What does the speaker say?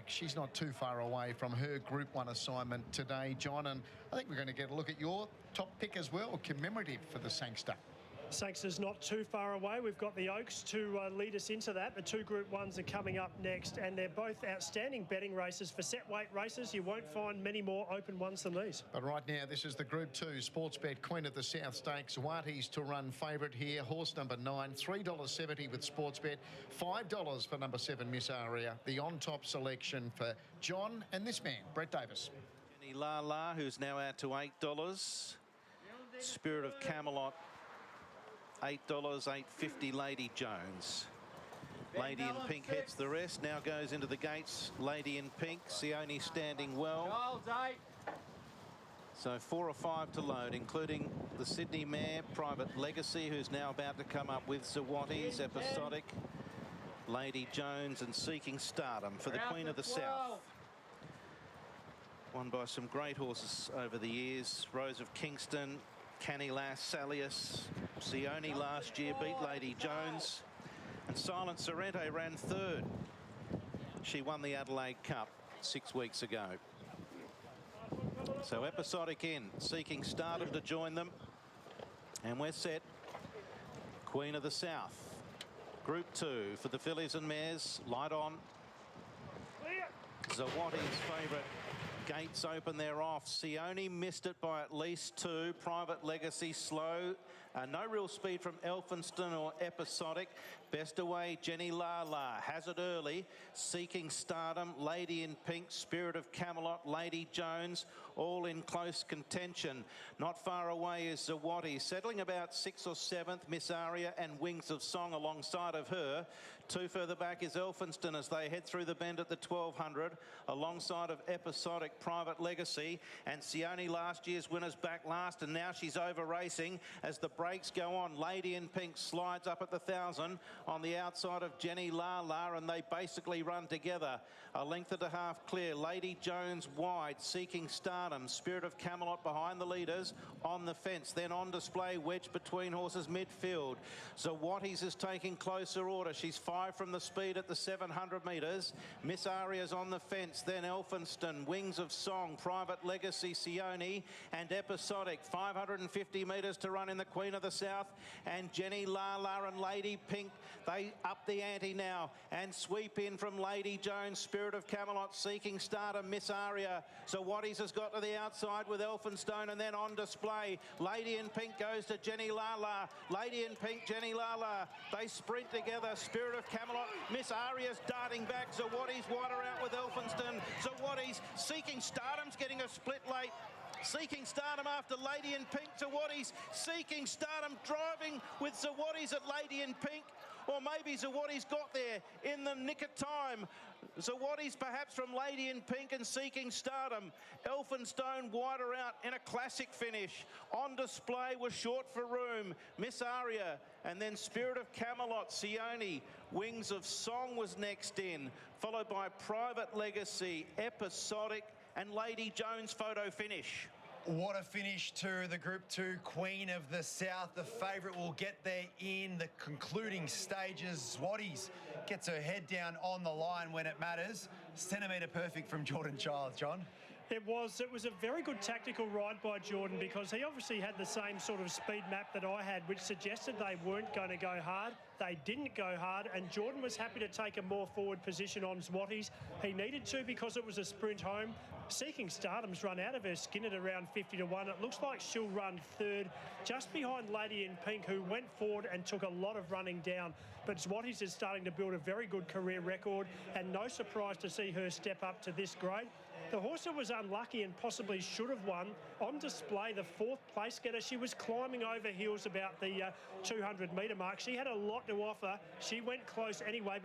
She's not too far away from her Group 1 assignment today, John, and I think we're going to get a look at your top pick as well, commemorative for the Sangster. Sangster's not too far away. We've got the Oaks to lead us into that. The two Group 1s are coming up next, and they're both outstanding betting races. For set weight races, you won't find many more open ones than these. But right now, this is the Group 2 Sportsbet Queen of the South Stakes. Zloties to run favourite here. Horse number 9, $3.70 with Sportsbet. $5 for number 7, Miss Aria. The on-top selection for John and this man, Brett Davis. Jenny La La, who's now out to $8. Spirit of Camelot, $8, $8.50 Lady Jones. Lady in Pink hits the rest, now goes into the gates. Lady in Pink, Sione standing well. So 4 or 5 to load, including the Sydney mare, Private Legacy, who's now about to come up with Zloties, Episodic, Lady Jones and Seeking Stardom for the Queen of the South. Won by some great horses over the years. Rose of Kingston, Canny Lass, Salius. Sione last year beat Lady Jones. And Silent Sorrento ran 3rd. She won the Adelaide Cup 6 weeks ago. So Episodic in, Seeking Stardom to join them. And we're set. Queen of the South. Group 2 for the fillies and mares. Light on. Zloties' favourite. Gates open, they're off. Sione missed it by at least 2. Private Legacy slow. No real speed from Elphinstone or Episodic. Best away, Jenny La La. Has it early. Seeking Stardom. Lady in Pink. Spirit of Camelot. Lady Jones. All in close contention. Not far away is Zloties. Settling about 6th or 7th. Miss Aria and Wings of Song alongside of her. 2 further back is Elphinstone as they head through the bend at the 1200. Alongside of Episodic, Private Legacy, and Sione last year's winners back last, and now she's over racing as the breaks go on. Lady in Pink slides up at the 1000 on the outside of Jenny La La, and they basically run together. A length and a half clear. Lady Jones wide, Seeking Stardom. Spirit of Camelot behind the leaders on the fence. Then on display, wedged between horses midfield. Zloties is taking closer order. She's 5 from the speed at the 700 metres. Miss Aria's on the fence. Then Elphinstone, Wings of Song, Private Legacy, Sione and Episodic. 550 metres to run in the Queen of the South, and Jenny La La and Lady Pink, they up the ante now and sweep in from Lady Jones, Spirit of Camelot, Seeking Stardom, Miss Aria. Zloties has got to the outside with Elphinstone, and then on display, Lady in Pink goes to Jenny La La. Lady in Pink, Jenny La La, they sprint together. Spirit of Camelot, Miss Aria's darting back. Zloties wider out with Elphinstone. Zloties, Seeking Stardom's getting a split late. Seeking Stardom after Lady in Pink. Zloties, Seeking Stardom driving with Zloties at Lady in Pink. Or maybe Zloties got there in the nick of time. Zloties perhaps from Lady in Pink and Seeking Stardom. Elphinstone wider out in a classic finish. On display was Short for Room, Miss Aria, and then Spirit of Camelot, Sione. Wings of Song was next in, followed by Private Legacy, Episodic, and Lady Jones photo finish. What a finish to the Group 2 Queen of the South. The favourite will get there in the concluding stages. Zloties gets her head down on the line when it matters. Centimetre perfect from Jordan Childs, John. It was a very good tactical ride by Jordan, because he obviously had the same sort of speed map that I had, which suggested they weren't going to go hard. They didn't go hard, and Jordan was happy to take a more forward position on Zloties. He needed to because it was a sprint home. Seeking Stardom's run out of her skin at around 50 to 1. It looks like she'll run 3rd, just behind Lady in Pink, who went forward and took a lot of running down. But Zloties is starting to build a very good career record, and no surprise to see her step up to this grade. The horse that was unlucky and possibly should have won, on display, the 4th place getter. She was climbing over heels about the 200 metre mark. She had a lot to offer. She went close anyway.